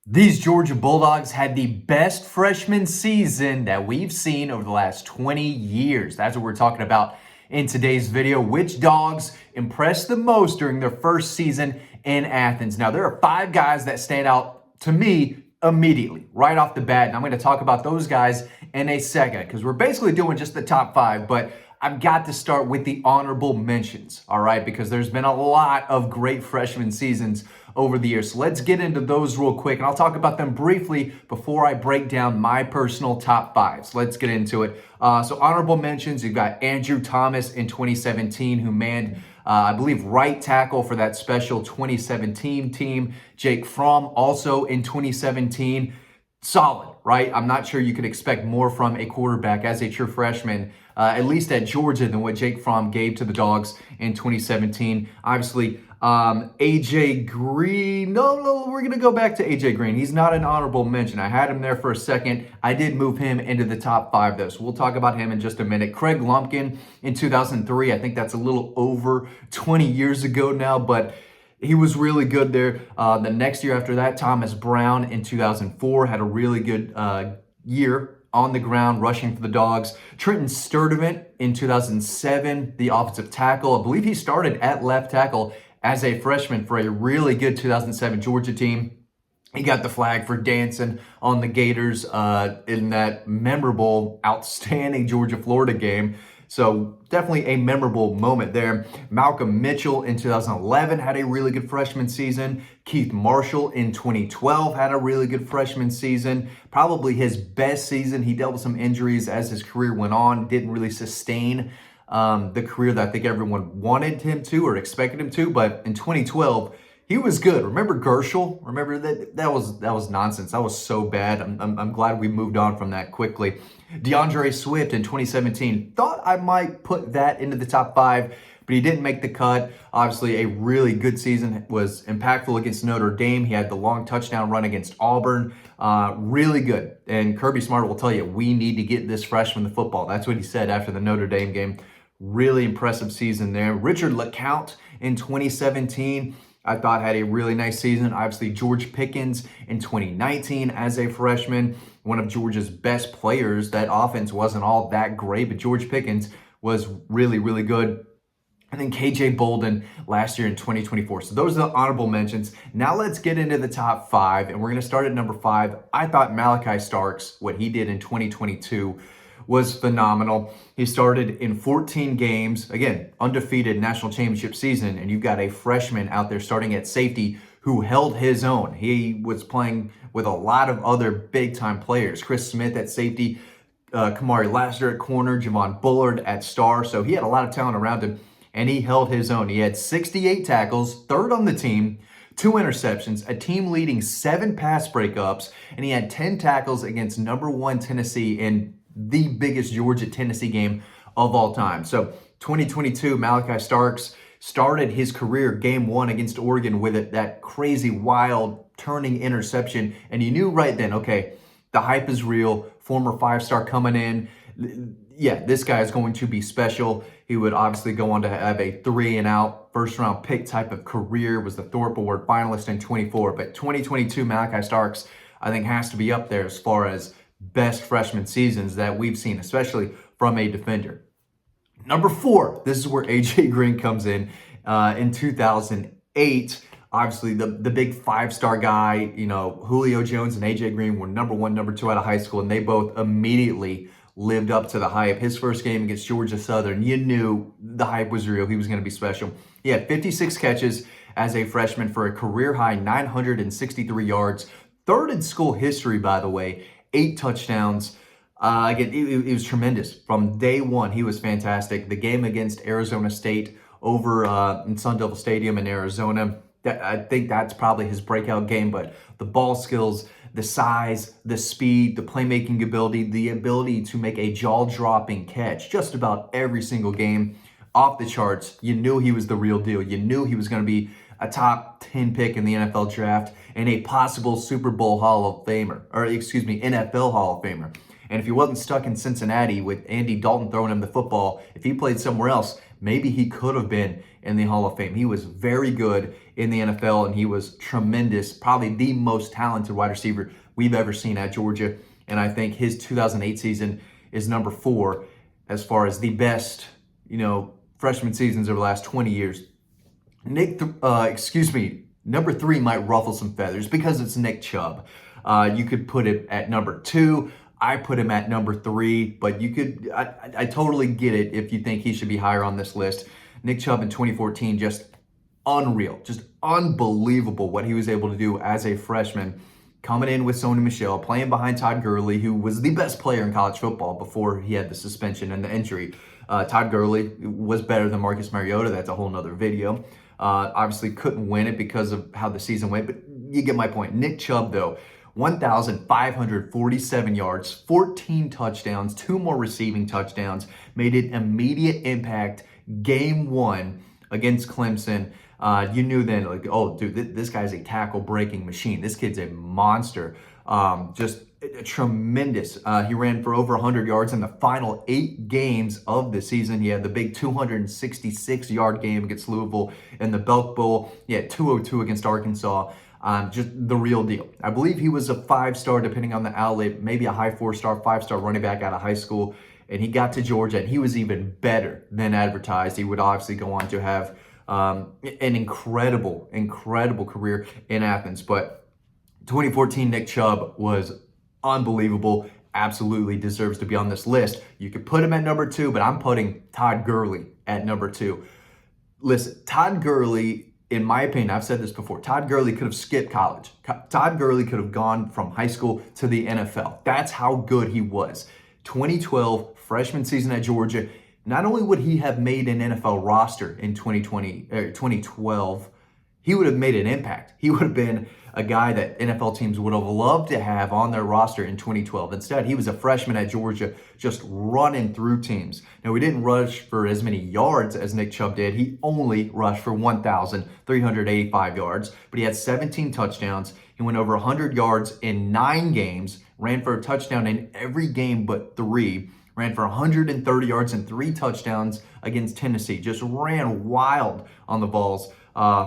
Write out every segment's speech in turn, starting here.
These Georgia Bulldogs had the best freshman season that we've seen over the last 20 years. That's what we're talking about in today's video. Which dogs impressed the most during their first season in Athens? Now, there are 5 guys that stand out to me immediately, right off the bat. And I'm going to talk about those guys in a second because we're basically doing just the top 5. But I've got to start with the honorable mentions, all right? Because there's been a lot of great freshman seasons over the years. So let's get into those real quick, and I'll talk about them briefly before I break down my personal top 5. So let's get into it. So honorable mentions, you've got Andrew Thomas in 2017, who manned, I believe, right tackle for that special 2017 team. Jake Fromm also in 2017. Solid, right? I'm not sure you could expect more from a quarterback as a true freshman, at least at Georgia, than what Jake Fromm gave to the Dogs in 2017. Obviously, AJ Green. No, we're going to go back to AJ Green. He's not an honorable mention. I had him there for a second. I did move him into the top 5, though, so we'll talk about him in just a minute. Craig Lumpkin in 2003. I think that's a little over 20 years ago now, but he was really good there. The next year after that, Thomas Brown in 2004 had a really good year on the ground, rushing for the Dogs. Trenton Sturdivant in 2007, the offensive tackle. I believe he started at left tackle as a freshman for a really good 2007 Georgia team. He got the flag for dancing on the Gators in that memorable, outstanding Georgia-Florida game. So definitely a memorable moment there. Malcolm Mitchell in 2011 had a really good freshman season. Keith Marshall in 2012 had a really good freshman season. Probably his best season. He dealt with some injuries as his career went on. Didn't really sustain the career that I think everyone wanted him to or expected him to. But in 2012, he was good. Remember Gershel? Remember that was nonsense. That was so bad. I'm glad we moved on from that quickly. DeAndre Swift in 2017. Thought I might put that into the top 5, but he didn't make the cut. Obviously, a really good season. Was impactful against Notre Dame. He had the long touchdown run against Auburn. Really good. And Kirby Smart will tell you, we need to get this freshman the football. That's what he said after the Notre Dame game. Really impressive season there. Richard LeCounte in 2017. I thought had a really nice season. Obviously, George Pickens in 2019 as a freshman, one of Georgia's best players. That offense wasn't all that great, but George Pickens was really, really good. And then KJ Bolden last year in 2024. So those are the honorable mentions. Now let's get into the top 5, and we're going to start at number 5. I thought Malachi Starks, what he did in 2022, was phenomenal. He started in 14 games, again, undefeated national championship season, and you've got a freshman out there starting at safety who held his own. He was playing with a lot of other big-time players. Chris Smith at safety, Kamari Lassiter at corner, Javon Bullard at star, so he had a lot of talent around him, and he held his own. He had 68 tackles, 3rd on the team, 2 interceptions, a team-leading 7 pass breakups, and he had 10 tackles against number 1 Tennessee in the biggest Georgia-Tennessee game of all time. So 2022, Malachi Starks started his career game 1 against Oregon with that crazy, wild, turning interception. And you knew right then, okay, the hype is real. Former 5-star coming in. Yeah, this guy is going to be special. He would obviously go on to have a 3-and-out, first-round pick type of career. Was the Thorpe Award finalist in 24. But 2022, Malachi Starks, I think, has to be up there as far as best freshman seasons that we've seen, especially from a defender. Number 4, this is where AJ Green comes in 2008. Obviously, the big 5-star guy, Julio Jones and AJ Green were number 1, number 2 out of high school, and they both immediately lived up to the hype. His first game against Georgia Southern, you knew the hype was real. He was going to be special. He had 56 catches as a freshman for a career-high 963 yards. 3rd in school history, by the way. 8 touchdowns. Again, it was tremendous. From day 1, he was fantastic. The game against Arizona State over in Sun Devil Stadium in Arizona, I think that's probably his breakout game. But the ball skills, the size, the speed, the playmaking ability, the ability to make a jaw-dropping catch just about every single game, off the charts. You knew he was the real deal. You knew he was going to be a top 10 pick in the NFL draft and a possible Super Bowl Hall of Famer, NFL Hall of Famer. And if he wasn't stuck in Cincinnati with Andy Dalton throwing him the football, if he played somewhere else, maybe he could have been in the Hall of Fame. He was very good in the NFL, and he was tremendous, probably the most talented wide receiver we've ever seen at Georgia. And I think his 2008 season is number 4 as far as the best, freshman seasons over the last 20 years. Number 3 might ruffle some feathers because it's Nick Chubb. You could put it at number 2. I put him at number 3, but I totally get it if you think he should be higher on this list. Nick Chubb in 2014, just unreal, just unbelievable what he was able to do as a freshman, coming in with Sony Michel, playing behind Todd Gurley, who was the best player in college football before he had the suspension and the injury. Todd Gurley was better than Marcus Mariota. That's a whole nother video. Obviously couldn't win it because of how the season went, but you get my point. Nick Chubb, though, 1,547 yards, 14 touchdowns, 2 more receiving touchdowns, made an immediate impact game 1 against Clemson. You knew then, like, oh, dude, this guy's a tackle-breaking machine. This kid's a monster. Just tremendous. He ran for over 100 yards in the final 8 games of the season. He had the big 266-yard game against Louisville in the Belk Bowl. He had 202 against Arkansas. Just the real deal. I believe he was a 5-star, depending on the outlet, maybe a high 4-star, 5-star running back out of high school. And he got to Georgia, and he was even better than advertised. He would obviously go on to have an incredible career in Athens. But 2014 Nick Chubb was unbelievable. Absolutely deserves to be on this list. You could put him at number 2, but I'm putting Todd Gurley at number 2. Listen, Todd Gurley, in my opinion, I've said this before, Todd Gurley could have skipped college. Todd Gurley could have gone from high school to the NFL. That's how good he was. 2012 freshman season at Georgia. Not only would he have made an NFL roster in 2012, he would have made an impact. He would have been a guy that NFL teams would have loved to have on their roster in 2012. Instead, he was a freshman at Georgia, just running through teams. Now, he didn't rush for as many yards as Nick Chubb did. He only rushed for 1,385 yards, but he had 17 touchdowns. He went over 100 yards in 9 games, ran for a touchdown in every game but 3, ran for 130 yards and 3 touchdowns against Tennessee. Just ran wild on the balls.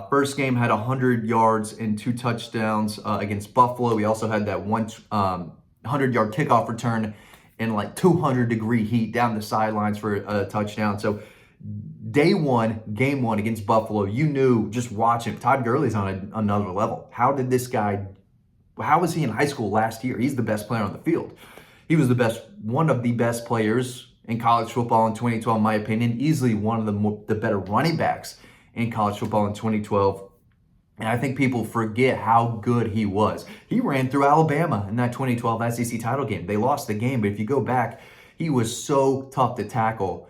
First game had 100 yards and 2 touchdowns against Buffalo. We also had that 100-yard kickoff return in like 200-degree heat down the sidelines for a touchdown. So day 1, game 1 against Buffalo, you knew just watching, Todd Gurley's on another level. How was he in high school last year? He's the best player on the field. He was one of the best players in college football in 2012, in my opinion. Easily one of the better running backs in college football in 2012. And I think people forget how good he was. He ran through Alabama in that 2012 SEC title game. They lost the game, but if you go back, he was so tough to tackle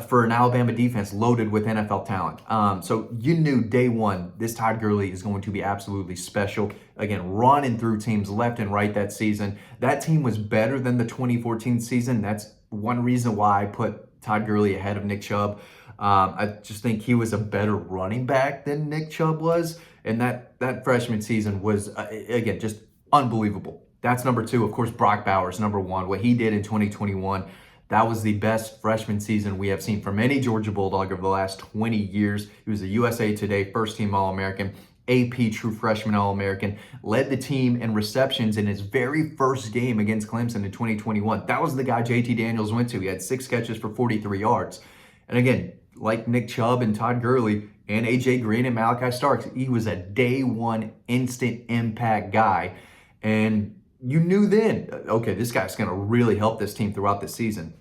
for an Alabama defense loaded with NFL talent. So you knew day 1, this Todd Gurley is going to be absolutely special. Again, running through teams left and right that season. That team was better than the 2014 season. That's one reason why I put Todd Gurley ahead of Nick Chubb. I just think he was a better running back than Nick Chubb was. And that freshman season was, again, just unbelievable. That's number 2. Of course, Brock Bowers, number 1. What he did in 2021, that was the best freshman season we have seen from any Georgia Bulldog over the last 20 years. He was a USA Today first-team All-American, AP True Freshman All-American, led the team in receptions in his very first game against Clemson in 2021. That was the guy JT Daniels went to. He had 6 catches for 43 yards. And again, like Nick Chubb and Todd Gurley and AJ Green and Malachi Starks, he was a day 1 instant impact guy. And you knew then, okay, this guy's going to really help this team throughout the season.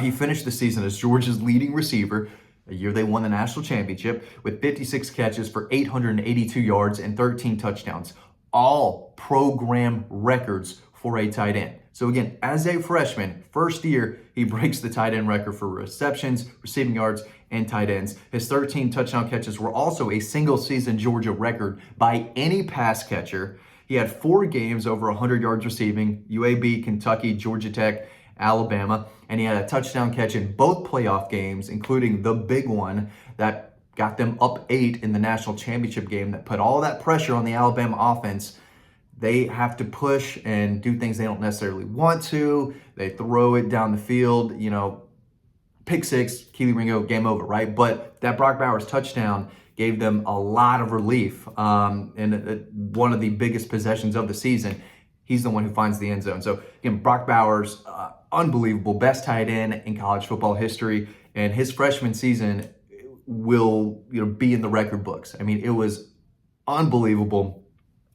He finished the season as Georgia's leading receiver, a year they won the national championship, with 56 catches for 882 yards and 13 touchdowns. All program records for a tight end. So again, as a freshman, first year, he breaks the tight end record for receptions, receiving yards, and tight ends. His 13 touchdown catches were also a single-season Georgia record by any pass catcher. He had 4 games over 100 yards receiving, UAB, Kentucky, Georgia Tech, Alabama, and he had a touchdown catch in both playoff games, including the big one that got them up 8 in the national championship game that put all that pressure on the Alabama offense. They have to push and do things they don't necessarily want to. They throw it down the field, pick 6, Keely Ringo, game over, right? But that Brock Bowers touchdown gave them a lot of relief. And one of the biggest possessions of the season, he's the one who finds the end zone. So again, Brock Bowers, unbelievable, best tight end in college football history, and his freshman season will be in the record books. I mean, it was unbelievable.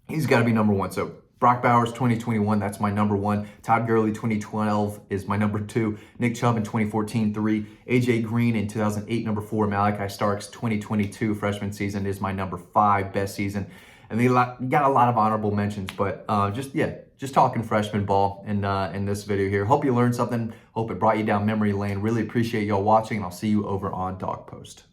He's got to be number one. So Brock Bowers 2021, that's my number one. Todd Gurley 2012 is my number two. Nick Chubb in 2014, 3. AJ Green in 2008, number 4. Malachi Starks 2022 freshman season is my number 5 best season. And they got a lot of honorable mentions, but just talking freshman ball in this video here. Hope you learned something. Hope it brought you down memory lane. Really appreciate y'all watching, and I'll see you over on Dawg Post.